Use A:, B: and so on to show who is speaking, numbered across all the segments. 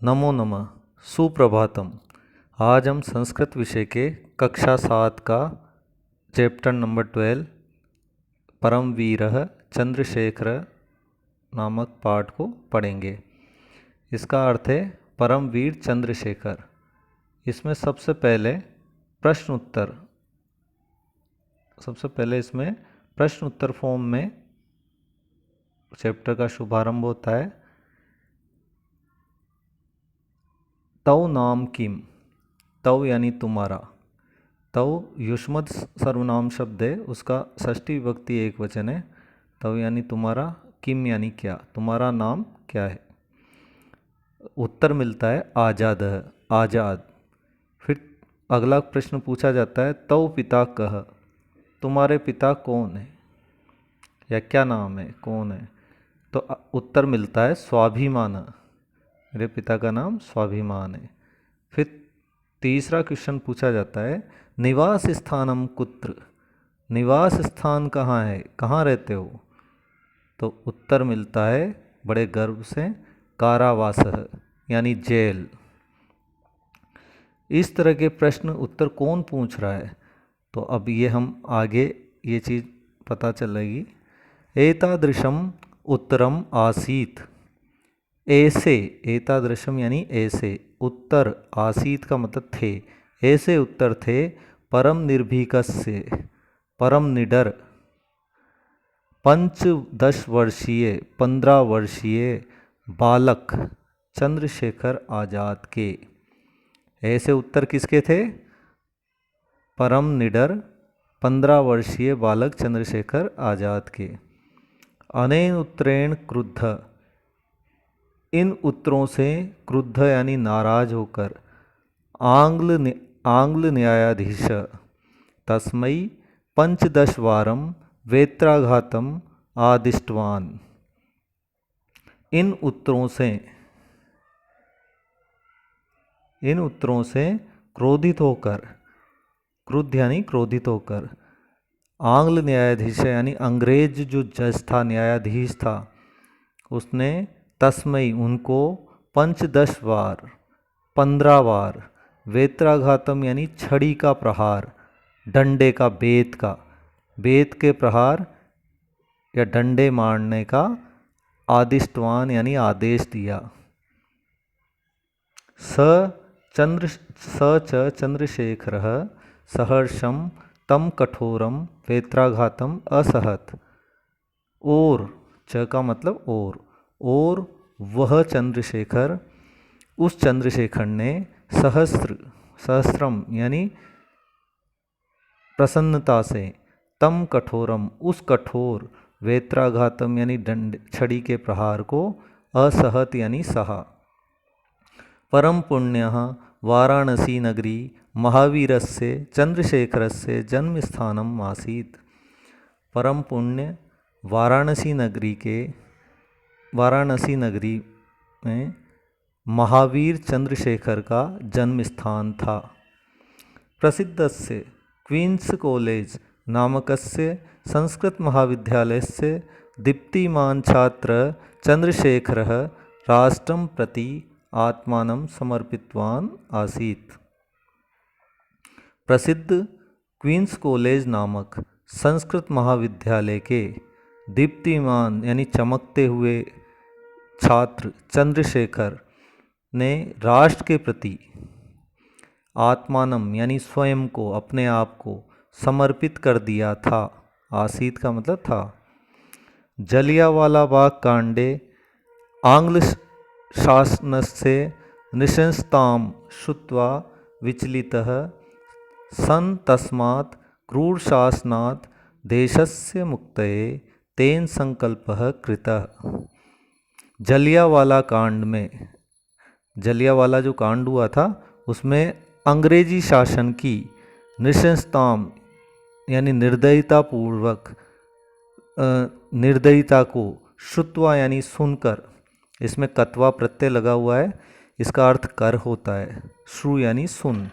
A: नमो नमः। सुप्रभातम। आज हम संस्कृत विषय के कक्षा 7 का चैप्टर नंबर 12 परमवीरः चंद्रशेखर नामक पाठ को पढ़ेंगे। इसका अर्थ है परमवीर चंद्रशेखर। इसमें सबसे पहले इसमें प्रश्न उत्तर फॉर्म में चैप्टर का शुभारंभ होता है। तव नाम किम। तव यानी तुम्हारा। तव युष्मद सर्वनाम शब्द है, उसका षष्ठी विभक्ति एक वचन है। तव यानी तुम्हारा, किम यानी क्या, तुम्हारा नाम क्या है। उत्तर मिलता है आजाद है, आजाद। फिर अगला प्रश्न पूछा जाता है तव पिता कह, तुम्हारे पिता कौन है या क्या नाम है, कौन है। तो उत्तर मिलता है स्वाभिमान, मेरे पिता का नाम स्वाभिमान है। फिर तीसरा क्वेश्चन पूछा जाता है निवास स्थानम कुत्र, निवास स्थान कहाँ है, कहाँ रहते हो। तो उत्तर मिलता है बड़े गर्व से कारावास यानी जेल। इस तरह के प्रश्न उत्तर कौन पूछ रहा है, तो अब ये हम आगे ये चीज़ पता चलेगी। एतादृशम उत्तरम आसीत, ऐसे, एतादृशम यानी ऐसे, उत्तर आसीत का मतलब थे, ऐसे उत्तर थे परम निर्भीकस्य, परम निडर, 15 वर्षीय 15 वर्षीय बालक चंद्रशेखर आजाद के। ऐसे उत्तर किसके थे, परम निडर 15 वर्षीय बालक चंद्रशेखर आजाद के। अनेन उत्तरेण क्रुद्ध, इन उत्तरों से क्रुद्ध यानी नाराज होकर, आंग्ल न्यायाधीश तस्मै 15 वारम वेत्राघातम आदिष्टवान। इन उत्तरों से क्रोधित होकर, क्रुद्ध यानी क्रोधित होकर, आंग्ल न्यायाधीश यानी अंग्रेज जो जज था, न्यायाधीश था, उसने तस्मई उनको 15 वार 15 वार, वेत्राघातम यानी छड़ी का प्रहार, डंडे का, बेत के प्रहार या डंडे मारने का आदिष्टवान यानी आदेश दिया। च चंद्रशेखर सहर्षम तम कठोरम वेत्राघातम असहत। और च का मतलब और वह चंद्रशेखर, उस चंद्रशेखर ने सहस्त्रम यानी प्रसन्नता से, तम कठोरम उस कठोर, वेत्राघातम यानी दंड छड़ी के प्रहार को, असहत यानी सहा। परम पुण्य वाराणसी नगरी महावीरस्य चंद्रशेखरस्य जन्म स्थानम आसीत। परम पुण्य वाराणसी नगरी में महावीर चंद्रशेखर का जन्म स्थान था। प्रसिद्धस्य क्वींस कॉलेज नामकस्य संस्कृत महाविद्यालयस्य दीप्तिमान छात्र चंद्रशेखरः राष्ट्रं प्रति आत्मानं समर्पितवान् आसीत्। प्रसिद्ध क्वींस कॉलेज नामक संस्कृत महाविद्यालय के दीप्तिमान यानी चमकते हुए छात्र चंद्रशेखर ने राष्ट्र के प्रति आत्मानम यानी स्वयं को, अपने आप को समर्पित कर दिया था। आसीत का मतलब था। जलियांवाला बाग कांडे आंग्ल शासनस्य नृशंसतां श्रुत्वा विचलितः सन् तस्मात् क्रूरशासनात् देशस्य मुक्तये तेन संकल्पः कृतः। जलियांवाला कांड में, जलियांवाला जो कांड हुआ था उसमें अंग्रेजी शासन की नृशंसताम यानी निर्दयतापूर्वक, निर्दयता को, श्रुत्वा यानी सुनकर, इसमें कत्वा प्रत्यय लगा हुआ है, इसका अर्थ कर होता है। श्रु यानी सुन,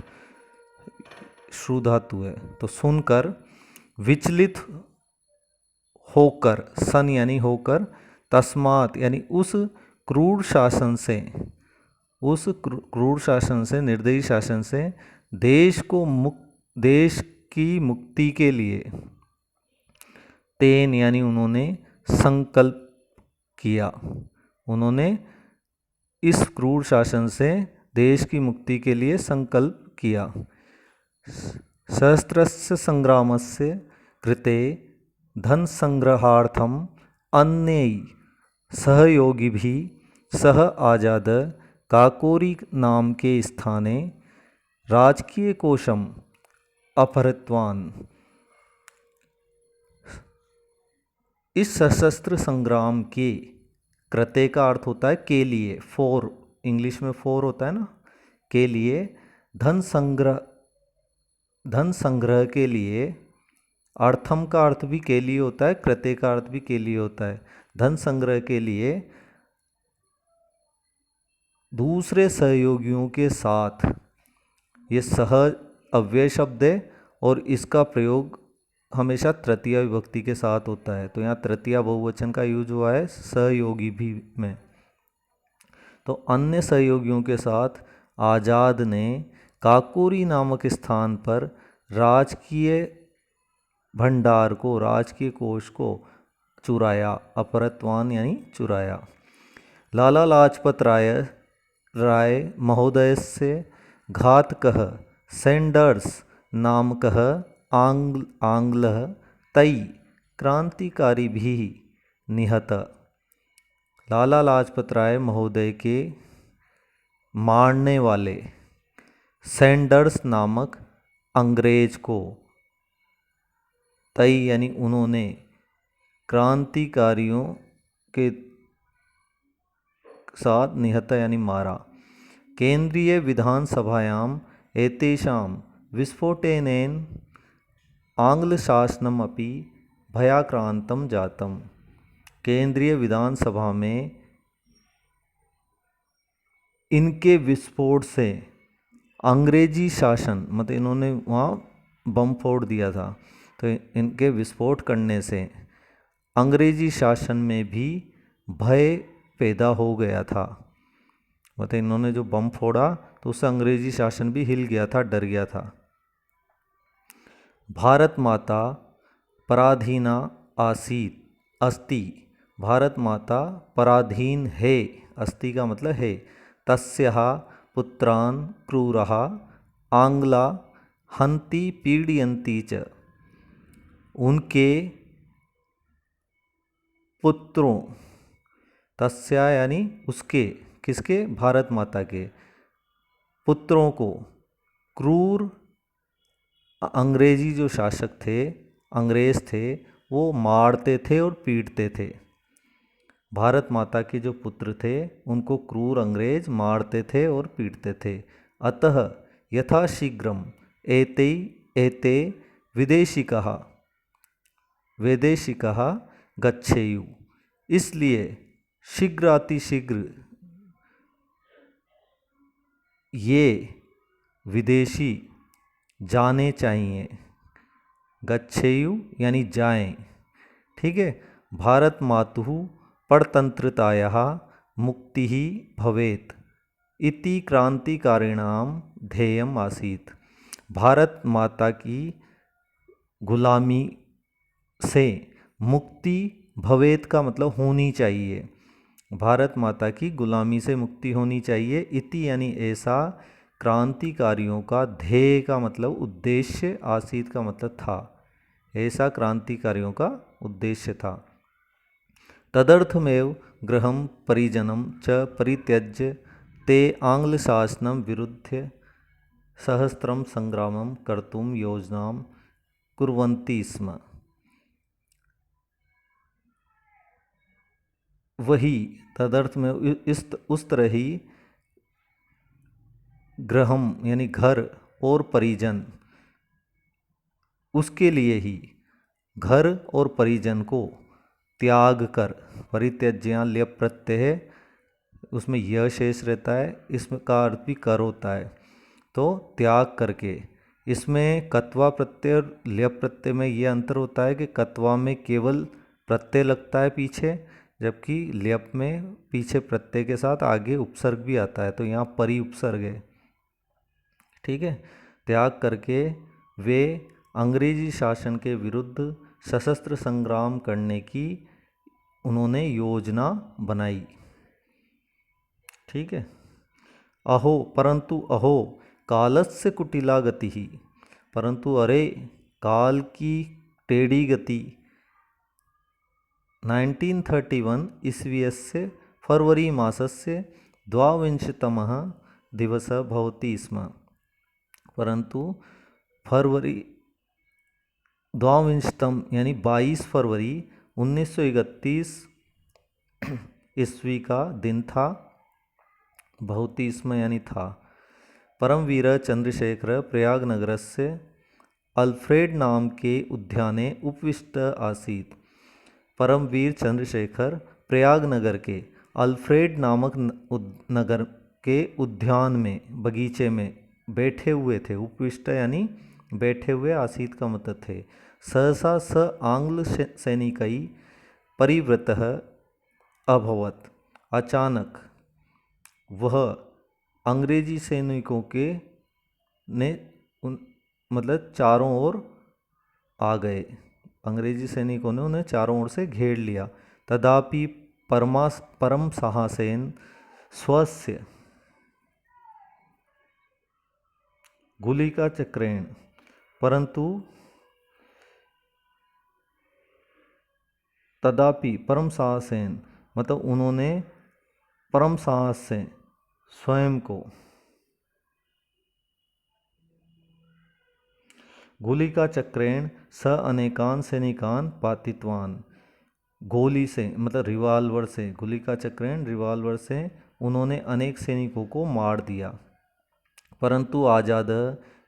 A: श्रु धातु है, तो सुनकर, विचलित होकर, सन यानी होकर, तस्मात यानी उस क्रूर शासन से, उस क्रूर शासन से, निर्दयी शासन से देश की मुक्ति के लिए तेन यानी उन्होंने संकल्प किया। उन्होंने इस क्रूर शासन से देश की मुक्ति के लिए संकल्प किया। सहस्त्रस्य संग्रामस्य कृते धन संग्रहार्थम अन्यैः सहयोगिभिः सह आजाद काकोरी नाम के स्थाने राजकीय कोशम अपहृतवान। इस सशस्त्र संग्राम के, कृत्य का अर्थ होता है के लिए, फॉर, इंग्लिश में फॉर होता है ना, के लिए, धन संग्रह के लिए, अर्थम का अर्थ भी के लिए होता है, कृत्य का अर्थ भी के लिए होता है। धन संग्रह के लिए दूसरे सहयोगियों के साथ, ये सह अव्यय शब्द है और इसका प्रयोग हमेशा तृतीया विभक्ति के साथ होता है। तो यहाँ तृतीया बहुवचन का यूज हुआ है सहयोगी भी में। तो अन्य सहयोगियों के साथ आजाद ने काकोरी नामक स्थान पर राजकीय भंडार को, राजकीय कोष को चुराया। अपहृतवान यानी चुराया। लाला लाजपत राय महोदय से घातकः सैंडर्स नामकः आंग्लः तै क्रांतिकारिभिः निहत। लाला लाजपत राय महोदय के मारने वाले सैंडर्स नामक अंग्रेज को, तई यानी उन्होंने, क्रांतिकारियों के साथ निहत यानी मारा। केंद्रीय विधानसभायाम एतेषां विस्फोटेनेन आंग्लशासनम अपि भयाक्रांतं जातम्। केंद्रीय विधानसभा में इनके विस्फोट से अंग्रेजी शासन, मतलब इन्होंने वहाँ बम फोड़ दिया था, तो इनके विस्फोट करने से अंग्रेजी शासन में भी भय पैदा हो गया था। मतलब इन्होंने जो बम फोड़ा तो उससे अंग्रेजी शासन भी हिल गया था, डर गया था। भारत माता पराधीना अस्ति। भारत माता पराधीन है, अस्ति का मतलब है। तस्याः पुत्रान् क्रूरः आंग्ला हन्ति पीडयन्ति च। उनके पुत्रों, तस्या यानी उसके, किसके, भारत माता के पुत्रों को क्रूर अंग्रेजी जो शासक थे, अंग्रेज थे, वो मारते थे और पीटते थे। भारत माता के जो पुत्र थे उनको क्रूर अंग्रेज मारते थे और पीटते थे। अतः यथाशीघ्रम एते विदेशिकः गच्छेयु। इसलिए शीघ्रातिशीघ्र ये विदेशी जाने चाहिए। गच्छेयु यानी जाएं, ठीक है। भारत मातुः परतंत्रतायाः मुक्तिः भवेत् इति क्रांतिकारिणां ध्येयम् आसीत्। भारत माता की गुलामी से मुक्ति, भवेत का मतलब होनी चाहिए, भारत माता की गुलामी से मुक्ति होनी चाहिए। इति यानी ऐसा, क्रांतिकारियों का, ध्येय का मतलब उद्देश्य, आसीत का मतलब था, ऐसा क्रांतिकारियों का उद्देश्य था। तदर्थमेव गृहं परिजनं च परित्यज्य ते आंग्लशासनं विरुद्ध्य सहस्त्रं संग्रामं कर्तुं योजनां कुर्वन्ति स्म। वही तदर्थ में उस तरह ही गृहम यानी घर और परिजन, उसके लिए ही घर और परिजन को त्याग कर, परित्यज्य ल्यप प्रत्यय है, उसमें यह शेष रहता है, इसमें का अर्थ भी कर होता है, तो त्याग करके। इसमें कत्वा प्रत्यय और ल्यप प्रत्यय में यह अंतर होता है कि कत्वा में केवल प्रत्यय लगता है पीछे, जबकि ल्यप में पीछे प्रत्यय के साथ आगे उपसर्ग भी आता है, तो यहाँ परि उपसर्ग है। ठीक है। त्याग करके वे अंग्रेजी शासन के विरुद्ध सशस्त्र संग्राम करने की उन्होंने योजना बनाई। ठीक है। अहो परंतु अहो कालस्य कुटिला गति ही, परंतु अरे काल की टेढ़ी गति 1931 ईस्वीयस्य फरवरी मासस्य द्वाविंशतमः दिवसः भवति स्म। परंतु फरवरी द्वाविंशतम यानी 22 फरवरी 1931 ईस्वी का दिन था। भवति स्म यानी था। परमवीर चंद्रशेखर प्रयाग नगरस्य अल्फ्रेड नाम के उद्याने उपविष्ट आसीत्। परमवीर चंद्रशेखर प्रयाग नगर के अल्फ्रेड नामक नगर के उद्यान में, बगीचे में बैठे हुए थे। उपविष्ट यानी बैठे हुए, आसीत का मतलब थे। सहसा स आंग्ल सैनिकई परिवृतः अभवत, अचानक वह अंग्रेजी सैनिकों के ने मतलब चारों ओर आ गए। अंग्रेजी सैनिकों ने उन्हें चारों ओर से घेर लिया। तदापि परम साहसेन स्वस्य गुलिका चक्रेण, परंतु तदापि परम साहसेन मतलब उन्होंने परम साहस से स्वयं को गुलिका चक्रेण स अनेकान सैनिकान पातितवान, गोली से मतलब रिवाल्वर से, गुलिका चक्रेण रिवाल्वर से उन्होंने अनेक सैनिकों को मार दिया। परंतु आजाद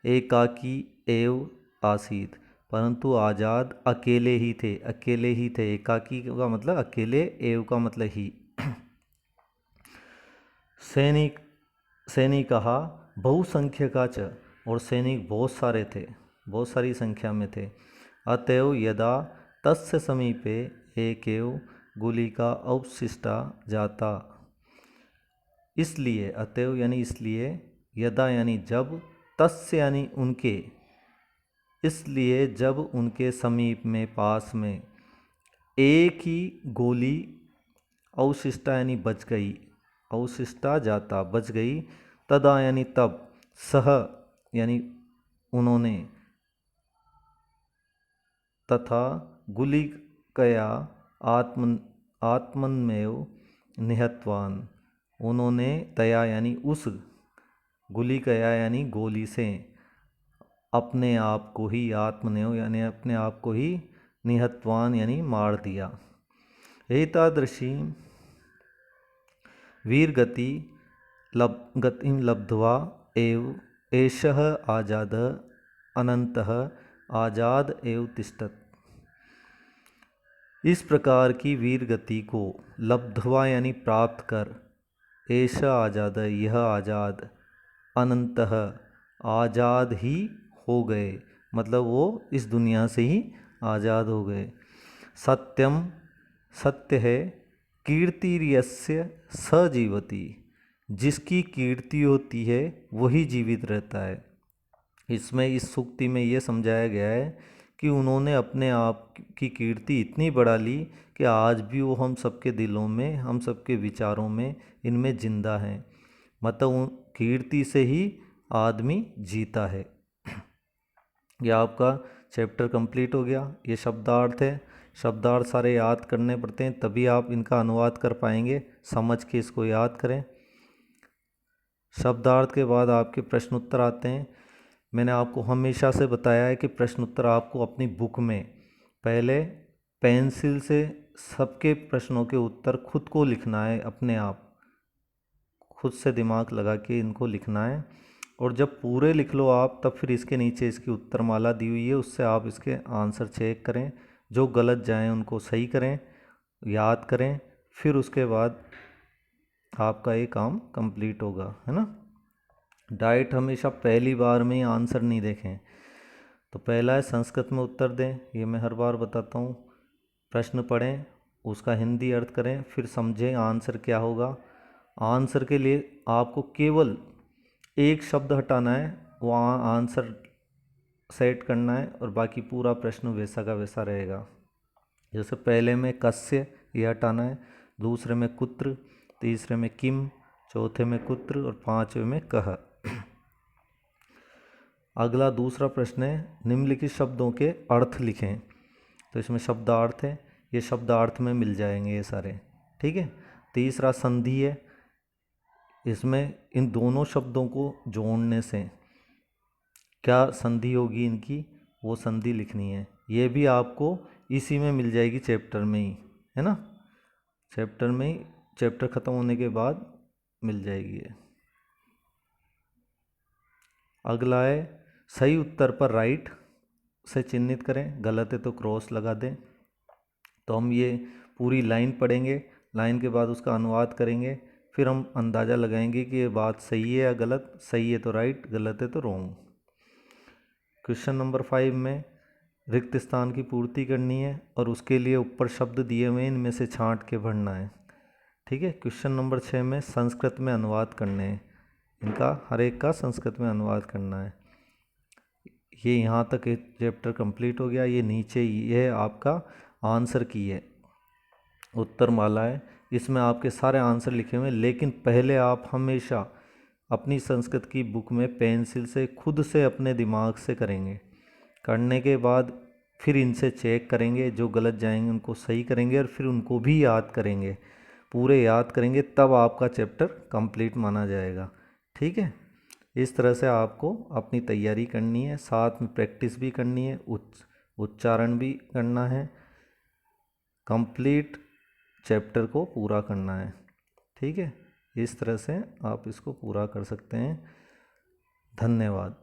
A: एकाकी एव आसीत, परंतु आजाद अकेले ही थे, अकेले ही थे। एकाकी का मतलब अकेले, एव का मतलब ही। सैनिक कहा बहुसंख्यका च, और सैनिक बहुत सारे थे, बहुत सारी संख्या में थे। अतएव यदा तस्य समीपे एकेव गुलिका अवशिष्टा जाता, इसलिए, अतएव यानी इसलिए, यदा यानी जब, तस्य यानी उनके, इसलिए जब उनके समीप में, पास में, एक ही गोली अवशिष्टा यानी बच गई, अवशिष्टा जाता बच गई, तदा यानी तब, सह यानी उन्होंने, तथा गुलिकया आत्मन्मेव निहतवान, उन्होंने तया यानी उस, गुलिकया यानी गोली से, अपने आप को ही, आत्मनेव यानी अपने आप को ही, निहतवान यानी मार दिया। एतादृशी वीरगति गतिं लब्ध्वा एव एषः आजाद अनन्तः आजाद एव तिष्ठत्। इस प्रकार की वीर गति को लब्ध्वा यानी प्राप्त कर, एष आजाद यह आजाद, अनंतः आजाद ही हो गए, मतलब वो इस दुनिया से ही आजाद हो गए। सत्यम सत्य है, कीर्तिर्यस्य स जीवति, जिसकी कीर्ति होती है वही जीवित रहता है। इसमें इस सूक्ति में ये समझाया गया है कि उन्होंने अपने आप की कीर्ति इतनी बढ़ा ली कि आज भी वो हम सबके दिलों में, हम सबके विचारों में, इनमें जिंदा है। मतलब उन कीर्ति से ही आदमी जीता है। ये आपका चैप्टर कंप्लीट हो गया। ये शब्दार्थ है, शब्दार्थ सारे याद करने पड़ते हैं, तभी आप इनका अनुवाद कर पाएंगे। समझ के इसको याद करें। शब्दार्थ के बाद आपके प्रश्न उत्तर आते हैं। मैंने आपको हमेशा से बताया है कि प्रश्न उत्तर आपको अपनी बुक में पहले पेंसिल से सबके प्रश्नों के उत्तर खुद को लिखना है, अपने आप खुद से दिमाग लगा के इनको लिखना है। और जब पूरे लिख लो आप, तब फिर इसके नीचे इसकी उत्तरमाला दी हुई है, उससे आप इसके आंसर चेक करें। जो गलत जाएं उनको सही करें, याद करें, फिर उसके बाद आपका ये काम कंप्लीट होगा, है ना। डाइट हमेशा पहली बार में ही आंसर नहीं देखें। तो पहला है संस्कृत में उत्तर दें, ये मैं हर बार बताता हूँ। प्रश्न पढ़ें, उसका हिंदी अर्थ करें, फिर समझें आंसर क्या होगा। आंसर के लिए आपको केवल एक शब्द हटाना है, वहाँ आंसर सेट करना है और बाकी पूरा प्रश्न वैसा का वैसा रहेगा। जैसे पहले में कस्य, ये हटाना है, दूसरे में कुत्र, तीसरे में किम, चौथे में कुत्र और पांचवे में कह। अगला दूसरा प्रश्न है, निम्नलिखित शब्दों के अर्थ लिखें। तो इसमें शब्दार्थ है, ये शब्दार्थ में मिल जाएंगे ये सारे, ठीक है। तीसरा संधि है, इसमें इन दोनों शब्दों को जोड़ने से क्या संधि होगी इनकी, वो संधि लिखनी है। ये भी आपको इसी में मिल जाएगी, चैप्टर में ही, है ना। चैप्टर में ही, चैप्टर ख़त्म होने के बाद मिल जाएगी ये। अगला है, सही उत्तर पर राइट से चिन्हित करें, गलत है तो क्रॉस लगा दें। तो हम ये पूरी लाइन पढ़ेंगे, लाइन के बाद उसका अनुवाद करेंगे, फिर हम अंदाज़ा लगाएंगे कि ये बात सही है या गलत। सही है तो राइट, गलत है तो रॉन्ग। क्वेश्चन नंबर 5 में रिक्त स्थान की पूर्ति करनी है और उसके लिए ऊपर शब्द दिए हुए इनमें से छांट के भरना है, ठीक है। क्वेश्चन नंबर 6 में संस्कृत में अनुवाद करने हैं, इनका हर एक का संस्कृत में अनुवाद करना है। ये यहाँ तक एक चैप्टर कंप्लीट हो गया। ये नीचे ये आपका आंसर की है, उत्तर माला है, इसमें आपके सारे आंसर लिखे हुए हैं। लेकिन पहले आप हमेशा अपनी संस्कृत की बुक में पेंसिल से खुद से अपने दिमाग से करेंगे। करने के बाद फिर इनसे चेक करेंगे, जो गलत जाएंगे उनको सही करेंगे और फिर उनको भी याद करेंगे, पूरे याद करेंगे, तब आपका चैप्टर कंप्लीट माना जाएगा, ठीक है। इस तरह से आपको अपनी तैयारी करनी है, साथ में प्रैक्टिस भी करनी है, उच्चारण भी करना है, कंप्लीट चैप्टर को पूरा करना है, ठीक है। इस तरह से आप इसको पूरा कर सकते हैं। धन्यवाद।